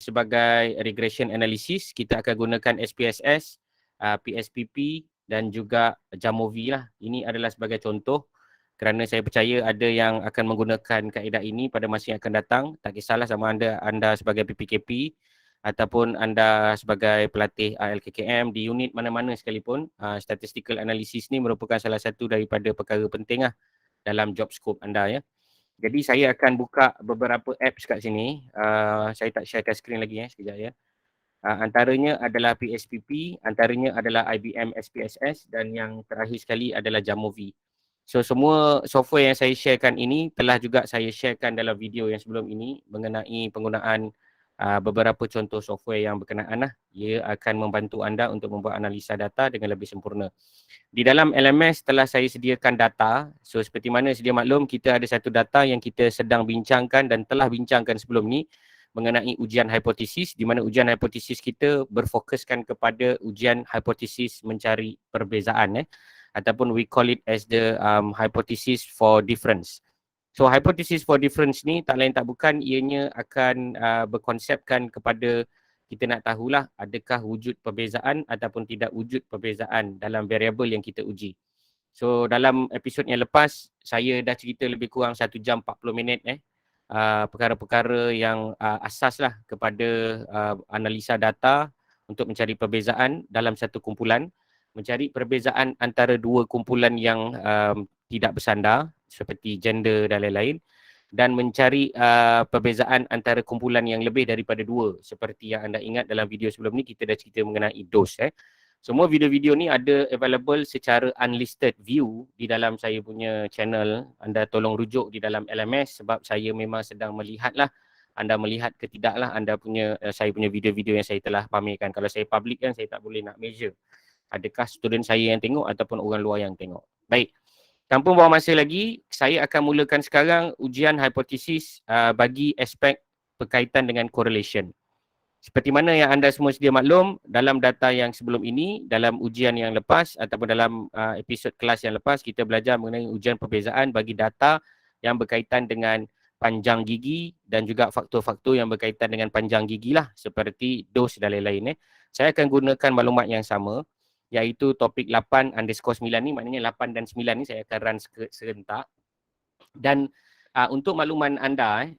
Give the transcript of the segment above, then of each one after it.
sebagai regression analysis, kita akan gunakan SPSS, PSPP dan juga Jamovi lah. Ini adalah sebagai contoh kerana saya percaya ada yang akan menggunakan kaedah ini pada masa yang akan datang. Tak kisahlah sama anda sebagai PPKP ataupun anda sebagai pelatih LKKM di unit mana-mana sekalipun. Statistical analysis ni merupakan salah satu daripada perkara penting lah dalam job scope anda ya. Jadi saya akan buka beberapa apps kat sini. Saya tak sharekan skrin lagi sekejap ya. Antaranya adalah PSPP, antaranya adalah IBM SPSS dan yang terakhir sekali adalah Jamovi. So semua software yang saya sharekan ini telah juga saya sharekan dalam video yang sebelum ini mengenai penggunaan beberapa contoh software yang berkenaan lah. Ia akan membantu anda untuk membuat analisa data dengan lebih sempurna. Di dalam LMS telah saya sediakan data. So seperti mana sedia maklum, kita ada satu data yang kita sedang bincangkan dan telah bincangkan sebelum ni mengenai ujian hipotesis, di mana ujian hipotesis kita berfokuskan kepada ujian hipotesis mencari perbezaan ataupun we call it as the hypothesis for difference. So hypothesis for difference ni tak lain tak bukan ianya akan berkonsepkan kepada kita nak tahulah adakah wujud perbezaan ataupun tidak wujud perbezaan dalam variabel yang kita uji. So dalam episod yang lepas saya dah cerita lebih kurang 1 jam 40 minit perkara-perkara yang asas lah kepada analisa data untuk mencari perbezaan dalam satu kumpulan, mencari perbezaan antara dua kumpulan yang tidak bersandar seperti gender dan lain-lain, dan mencari perbezaan antara kumpulan yang lebih daripada dua. Seperti yang anda ingat dalam video sebelum ni kita dah cerita mengenai dose. Semua video-video ni ada available secara unlisted view di dalam saya punya channel. Anda tolong rujuk di dalam LMS sebab saya memang sedang melihat lah. Anda melihat ke tidak lah saya punya video-video yang saya telah pamerkan. Kalau saya public kan saya tak boleh nak measure adakah student saya yang tengok ataupun orang luar yang tengok. Baik. Tanpa buang masa lagi, saya akan mulakan sekarang ujian hipotesis bagi aspek berkaitan dengan correlation. Seperti mana yang anda semua sedia maklum, dalam data yang sebelum ini, dalam ujian yang lepas ataupun dalam episod kelas yang lepas, kita belajar mengenai ujian perbezaan bagi data yang berkaitan dengan panjang gigi dan juga faktor-faktor yang berkaitan dengan panjang gigi lah, seperti dos dan lain-lain. Saya akan gunakan maklumat yang sama, iaitu topik 8_9 ni, maknanya 8 dan 9 ni saya akan run serentak. Dan untuk makluman anda,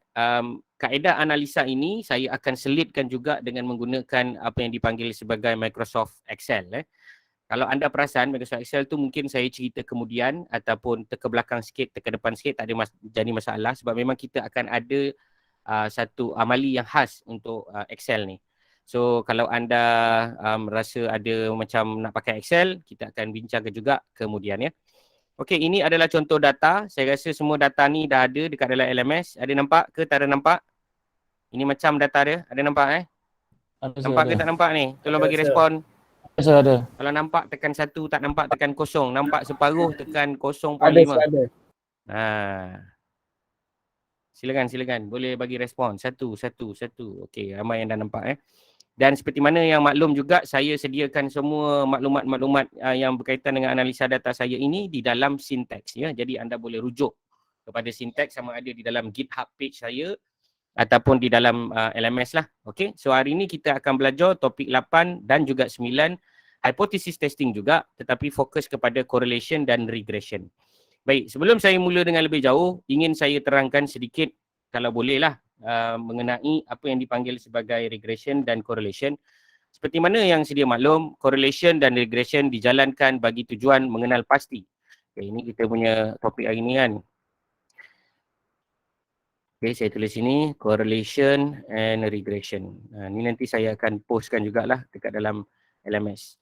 kaedah analisa ini saya akan selitkan juga dengan menggunakan apa yang dipanggil sebagai Microsoft Excel. Kalau anda perasan, Microsoft Excel tu mungkin saya cerita kemudian ataupun ke belakang sikit, ke depan sikit, tak ada jadi masalah sebab memang kita akan ada satu amali yang khas untuk Excel ni. So kalau anda rasa ada macam nak pakai Excel, kita akan bincangkan juga kemudian ya. Okey, ini adalah contoh data. Saya rasa semua data ni dah ada dekat dalam LMS. Ada nampak ke tak ada nampak? Ini macam data dia. Ada nampak nampak ke tak nampak ni? Tolong bagi respon. Ada. Kalau nampak tekan 1, tak nampak tekan 0. Nampak separuh tekan 0.5. Ada. Silakan. Boleh bagi respon. Satu. Okey, ramai yang dah nampak Dan seperti mana yang maklum juga, saya sediakan semua maklumat-maklumat yang berkaitan dengan analisa data saya ini di dalam Syntax ya. Jadi anda boleh rujuk kepada Syntax sama ada di dalam GitHub page saya ataupun di dalam LMS lah. Okey. So hari ini kita akan belajar topik 8 dan juga 9, hypothesis testing juga, tetapi fokus kepada correlation dan regression. Baik, sebelum saya mula dengan lebih jauh, ingin saya terangkan sedikit kalau bolehlah mengenai apa yang dipanggil sebagai regression dan correlation. Seperti mana yang sedia maklum, correlation dan regression dijalankan bagi tujuan mengenal pasti. Okay, ini kita punya topik hari ini kan. Okay, saya tulis sini correlation and regression. Ini nanti saya akan postkan jugalah dekat dalam LMS.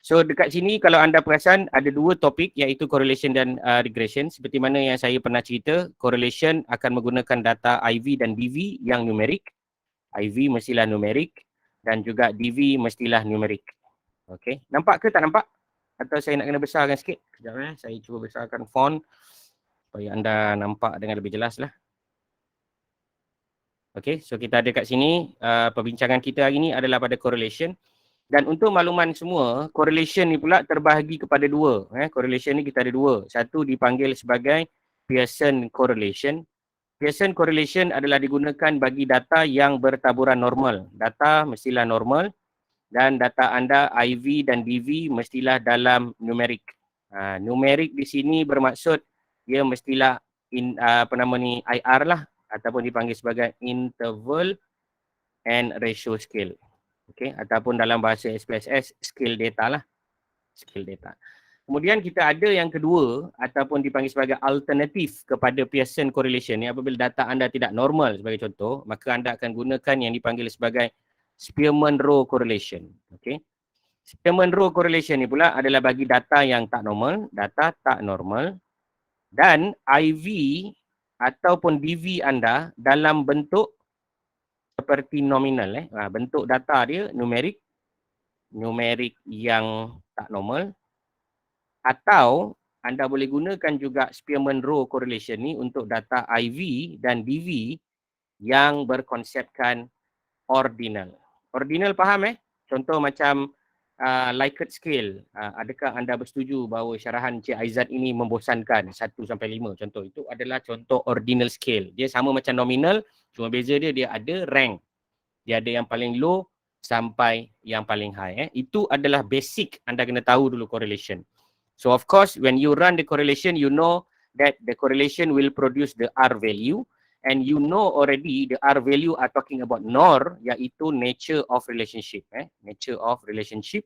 So dekat sini kalau anda perasan ada dua topik iaitu correlation dan regression. Seperti mana yang saya pernah cerita, correlation akan menggunakan data IV dan DV yang numerik. IV mestilah numerik dan juga DV mestilah numerik. Okey, nampak ke tak nampak? Atau saya nak kena besarkan sikit? Sekejap saya cuba besarkan font supaya anda nampak dengan lebih jelas lah. Okey, so kita ada kat sini perbincangan kita hari ini adalah pada correlation. Dan untuk makluman semua, correlation ni pula terbahagi kepada dua. Correlation ni kita ada dua. Satu dipanggil sebagai Pearson correlation Pearson correlation adalah digunakan bagi data yang bertaburan normal. Data mestilah normal dan data anda IV dan DV mestilah dalam numerik. Numerik di sini bermaksud dia mestilah IR lah ataupun dipanggil sebagai interval and ratio scale. Okay, ataupun dalam bahasa SPSS scale data lah. Scale data. Kemudian kita ada yang kedua ataupun dipanggil sebagai alternatif kepada Pearson correlation ni, apabila data anda tidak normal sebagai contoh, maka anda akan gunakan yang dipanggil sebagai Spearman-Rho correlation. Okay. Spearman-Rho correlation ni pula adalah bagi data yang tak normal, data tak normal dan IV ataupun DV anda dalam bentuk seperti nominal. Bentuk data dia numerik yang tak normal. Atau anda boleh gunakan juga Spearman-Rho correlation ni untuk data IV dan DV yang berkonsepkan ordinal. Ordinal faham Contoh macam Likert scale. Adakah anda bersetuju bahawa syarahan Cik Aizat ini membosankan 1 sampai 5 contoh? Itu adalah contoh ordinal scale. Dia sama macam nominal, cuma beza dia ada rank. Dia ada yang paling low sampai yang paling high. Itu adalah basic anda kena tahu dulu correlation. So of course, when you run the correlation, you know that the correlation will produce the R value, and you know already the R value are talking about NOR, iaitu nature of relationship. Nature of relationship,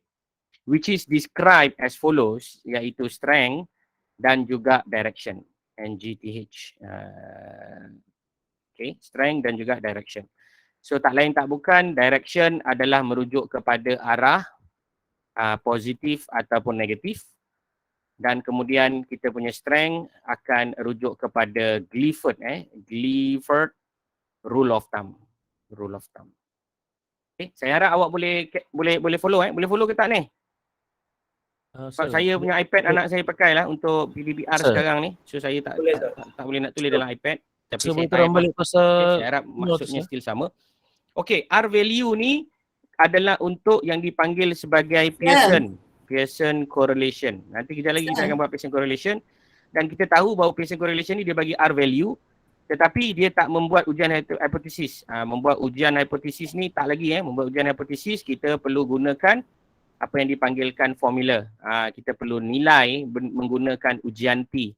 which is described as follows, iaitu strength dan juga direction. NGTH. Okay, strength dan juga direction. So tak lain tak bukan, direction adalah merujuk kepada arah positif ataupun negatif. Dan kemudian kita punya strength akan rujuk kepada Clifford Clifford rule of thumb. Okay, saya harap awak boleh follow boleh follow ke tak ni? Sebab saya punya iPad anak saya pakai lah untuk PDBR sekarang ni. So saya tak boleh nak tulis dalam iPad. Tapi saya type balik pasal saya harap maksudnya still sama. Okay, R value ni adalah untuk yang dipanggil sebagai Pearson correlation. Nanti kejap lagi kita akan buat Pearson correlation. Dan kita tahu bahawa Pearson correlation ni dia bagi R value. Tetapi dia tak membuat ujian hipotesis. Membuat ujian hipotesis ni tak lagi. Membuat ujian hipotesis kita perlu gunakan apa yang dipanggilkan formula. Kita perlu nilai menggunakan ujian T.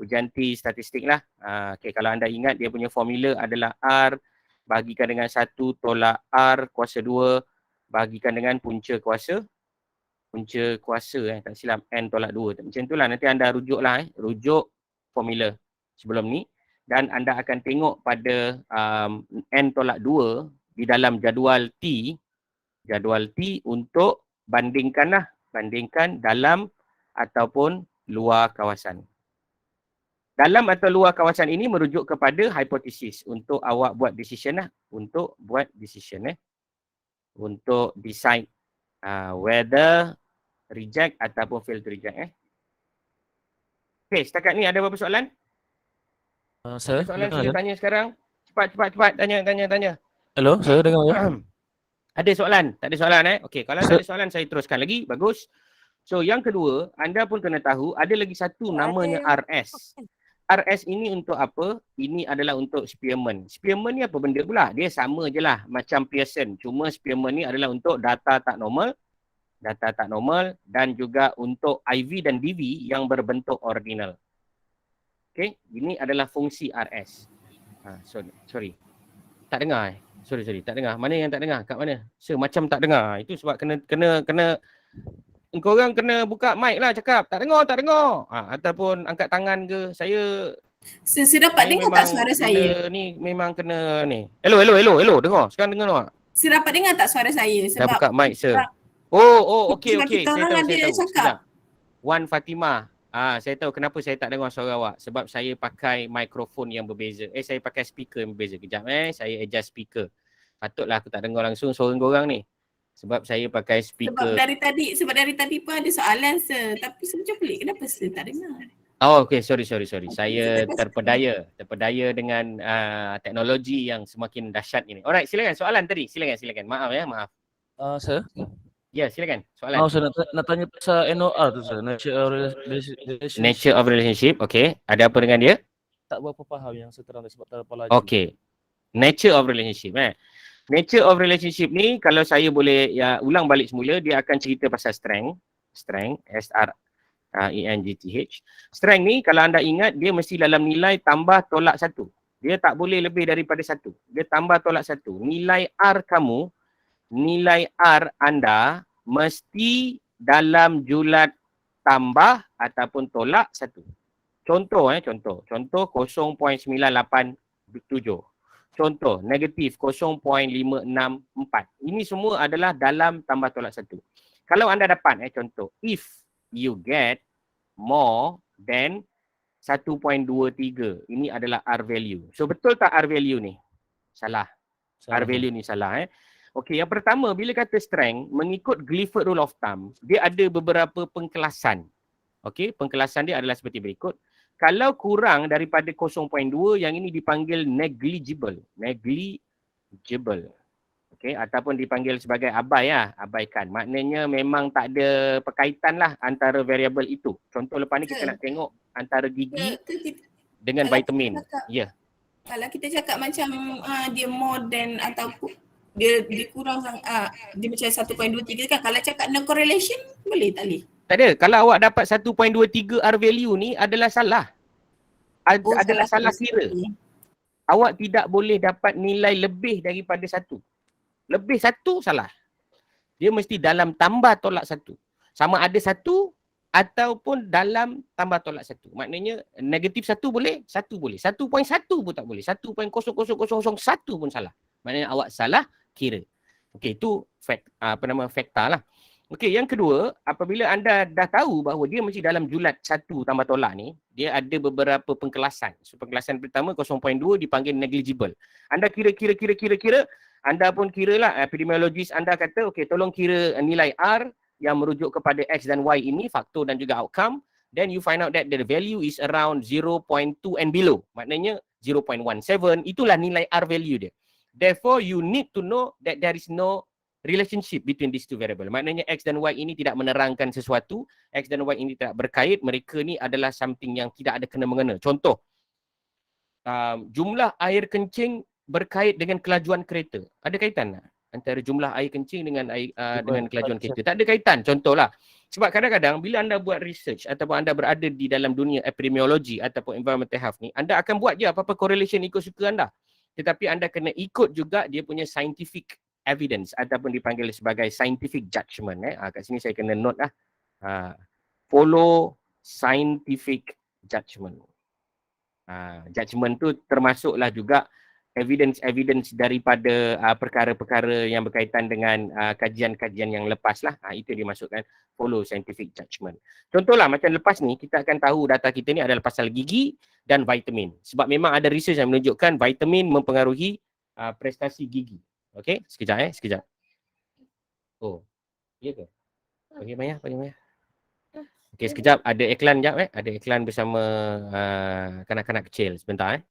Ujian T statistik lah. Okay, kalau anda ingat dia punya formula adalah R bagikan dengan 1 tolak R kuasa 2 bagikan dengan punca kuasa tak silap N tolak 2. Macam itulah, nanti anda rujuklah rujuk formula sebelum ni dan anda akan tengok pada N tolak 2 di dalam jadual T untuk bandingkan dalam ataupun luar kawasan. Dalam atau luar kawasan ini merujuk kepada hipotesis untuk awak buat decision untuk decide whether reject ataupun fail to reject. Okay, setakat ni ada berapa soalan? Soalan sila tanya sekarang. Cepat tanya. Hello, saya dengar ya. Ada soalan? Tak ada soalan Okay, kalau tak ada soalan saya teruskan lagi. Bagus. So yang kedua, anda pun kena tahu ada lagi satu namanya RS. RS ini untuk apa? Ini adalah untuk Spearman. Spearman ni apa benda pula? Dia sama je lah macam Pearson. Cuma Spearman ni adalah untuk data tak normal dan juga untuk IV dan DV yang berbentuk ordinal. Okay, ini adalah fungsi RS. Sorry. Tak dengar Sorry, tak dengar. Mana yang tak dengar? Kat mana? Macam tak dengar. Itu sebab kena korang kena buka mic lah cakap. Tak dengar. Ataupun angkat tangan ke. Saya dapat dengar tak suara saya? Ni memang kena ni. Hello. Dengar. Sekarang dengar tak? Saya dapat dengar tak suara saya? Dah buka mic, sir. Okey. Kita orang ada cakap. Wan Fatimah. Saya tahu kenapa saya tak dengar suara awak. Sebab saya pakai mikrofon yang berbeza. Saya pakai speaker yang berbeza. Kejap saya adjust speaker. Patutlah aku tak dengar langsung suara korang ni. Sebab saya pakai speaker. Sebab dari tadi pun ada soalan, sir. Tapi saya macam pelik. Kenapa sir tak dengar? Okey. Sorry. Saya terpedaya dengan teknologi yang semakin dahsyat ini. Alright, silakan soalan tadi. Silakan. Maaf. Sir. Ya, silakan. Soalan. Saya nak tanya pasal NOR tu, sir. Nature of relationship. Nature of relationship. Okey. Ada apa dengan dia? tak berapa faham yang seterang sebab terlalu laju. Okay. Nature of relationship. Nature of relationship ni kalau saya boleh ulang balik semula, dia akan cerita pasal strength. Strength, S-R-E-N-G-T-H. Strength ni kalau anda ingat, dia mesti dalam nilai tambah tolak 1. Dia tak boleh lebih daripada 1. Dia tambah tolak 1. Nilai R kamu, nilai R anda mesti dalam julat tambah ataupun tolak 1. Contoh, contoh 0.987. Contoh, negatif 0.564. Ini semua adalah dalam tambah tolak 1. Kalau anda dapat, contoh, if you get more than 1.23, ini adalah R value. So, betul tak R value ni? Salah. R value ni salah. Okey, yang pertama, bila kata strength, mengikut Clifford Rule of Thumb, dia ada beberapa pengkelasan. Okey, pengkelasan dia adalah seperti berikut. Kalau kurang daripada 0.2, yang ini dipanggil negligible. Negligible. Okey, ataupun dipanggil sebagai abai abaikan. Maknanya memang tak ada perkaitan lah antara variabel itu. Contoh lepas ni kita nak tengok antara gigi dengan vitamin. Ya. Kalau kita cakap macam dia more than ataupun dia kurang dia macam 1.23 kan, kalau cakap no correlation boleh tak boleh? Tak ada. Kalau awak dapat 1.23 R value ni adalah salah. Adalah salah kira. Awak tidak boleh dapat nilai lebih daripada 1. Lebih 1 salah. Dia mesti dalam tambah tolak 1. Sama ada 1 ataupun dalam tambah tolak 1. Maknanya negatif 1 boleh, 1 boleh. 1.1 pun tak boleh. 1.00001 pun salah. Maknanya awak salah kira. Okey, itu fakta lah. Okey, yang kedua, apabila anda dah tahu bahawa dia mesti dalam julat 1 tambah tolak ni, dia ada beberapa pengkelasan. So, pengkelasan pertama 0.2 dipanggil negligible. Anda kira, anda pun kira lah, epidemiologis anda kata, okey, tolong kira nilai R yang merujuk kepada X dan Y ini, faktor dan juga outcome. Then you find out that the value is around 0.2 and below. Maknanya 0.17, itulah nilai R value dia. Therefore, you need to know that there is no relationship between these two variable. Maknanya X dan Y ini tidak menerangkan sesuatu, X dan Y ini tidak berkait, mereka ni adalah something yang tidak ada kena-mengena. Contoh, jumlah air kencing berkait dengan kelajuan kereta. Ada kaitan tak? Antara jumlah air kencing dengan dengan kelajuan kereta. Tak ada kaitan, contohlah. Sebab kadang-kadang bila anda buat research ataupun anda berada di dalam dunia epidemiologi ataupun environmental health ni, anda akan buat je apa-apa correlation ikut suka anda. Tetapi anda kena ikut juga dia punya scientific evidence ataupun dipanggil sebagai scientific judgment. Kat sini saya kena note lah. Follow scientific judgment. Judgment tu termasuklah juga evidence daripada perkara-perkara yang berkaitan dengan kajian-kajian yang lepas lah. Itu dimasukkan follow scientific judgment. Contohlah macam lepas ni kita akan tahu data kita ni adalah pasal gigi dan vitamin. Sebab memang ada research yang menunjukkan vitamin mempengaruhi prestasi gigi. Okey, sekejap. Oh, iya ke? Panggil Maya. Okey, sekejap. Ada iklan sekejap. Ada iklan bersama kanak-kanak kecil. Sebentar.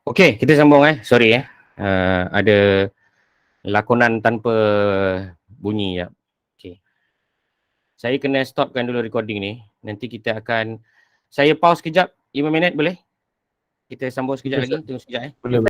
Okey, kita sambung Sorry ada lakonan tanpa bunyi ya. Okey. Saya kena stopkan dulu recording ni. Nanti kita akan saya pause kejap 5 minit boleh? Kita sambung sekejap Boleh, lagi, tunggu sekejap Boleh.